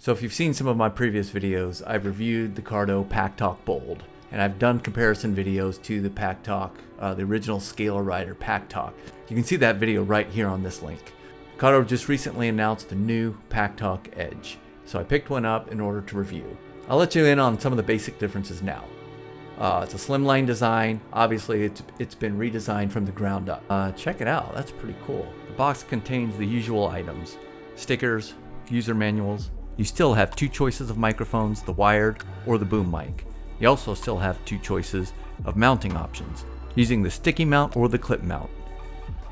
So if you've seen some of my previous videos, I've reviewed the Cardo Packtalk Bold, and I've done comparison videos to the Packtalk, the original Scalar Rider Packtalk. You can see that video right here on this link. Cardo just recently announced the new Packtalk Edge, so I picked one up in order to review. I'll let you in on some of the basic differences now. It's a slimline design. Obviously, it's been redesigned from the ground up. Check it out. That's pretty cool. The box contains the usual items: stickers, user manuals. You still have two choices of microphones, the wired or the boom mic. You also still have two choices of mounting options, using the sticky mount or the clip mount.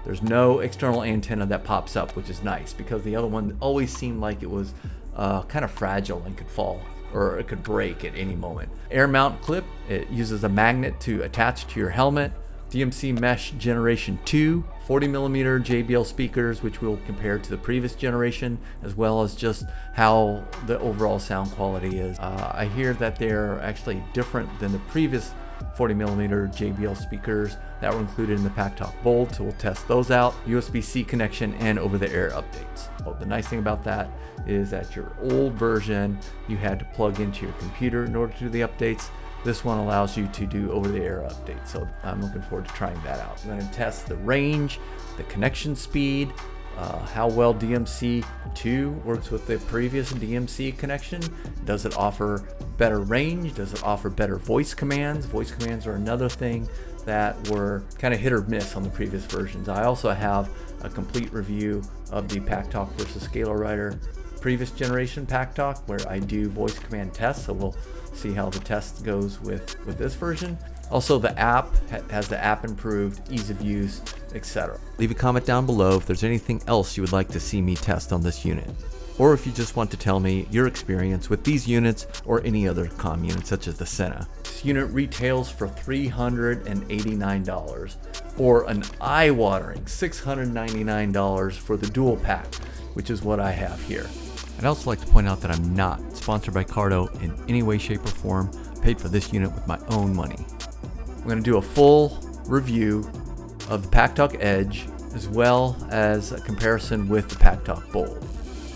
There's no external antenna that pops up, which is nice because the other one always seemed like it was kind of fragile and could fall, or it could break at any moment. Air mount clip, it uses a magnet to attach to your helmet. DMC Mesh Generation 2, 40mm JBL speakers, which we'll compare to the previous generation, as well as just how the overall sound quality is. I hear that they're actually different than the previous 40mm JBL speakers that were included in the Packtalk Bold, so we'll test those out. USB-C connection and over-the-air updates. Oh, the nice thing about that is that your old version, you had to plug into your computer in order to do the updates. This one allows you to do over-the-air updates, so I'm looking forward to trying that out. I'm going to test the range, the connection speed, how well DMC2 works with the previous DMC connection. Does it offer better range? Does it offer better voice commands? Voice commands are another thing that were kind of hit or miss on the previous versions. I also have a complete review of the Packtalk versus Scalar Rider previous generation Packtalk, where I do voice command tests, so we'll see how the test goes with this version. Also, the app has the app improved, ease of use, etc. Leave a comment down below if there's anything else you would like to see me test on this unit, or if you just want to tell me your experience with these units or any other comm unit such as the Senna. This unit retails for $389, or an eye-watering $699 for the dual pack, which is what I have here. I'd also like to point out that I'm not sponsored by Cardo in any way, shape, or form. I paid for this unit with my own money. I'm going to do a full review of the Packtalk Edge, as well as a comparison with the Packtalk Bold.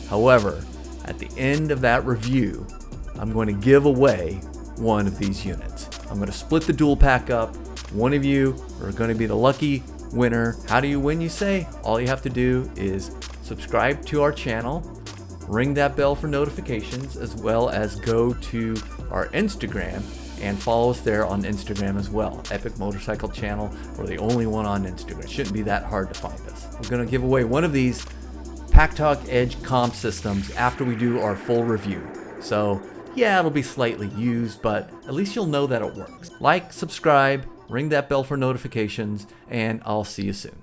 However, at the end of that review, I'm going to give away one of these units. I'm going to split the dual pack up. One of you are going to be the lucky winner. How do you win, you say? All you have to do is subscribe to our channel, ring that bell for notifications, as well as go to our Instagram and follow us there on Instagram as well. Epic Motorcycle Channel. We're the only one on Instagram. It shouldn't be that hard to find us. We're going to give away one of these Packtalk Edge comm systems after we do our full review. So yeah, it'll be slightly used, but at least you'll know that it works. Like, subscribe, ring that bell for notifications, and I'll see you soon.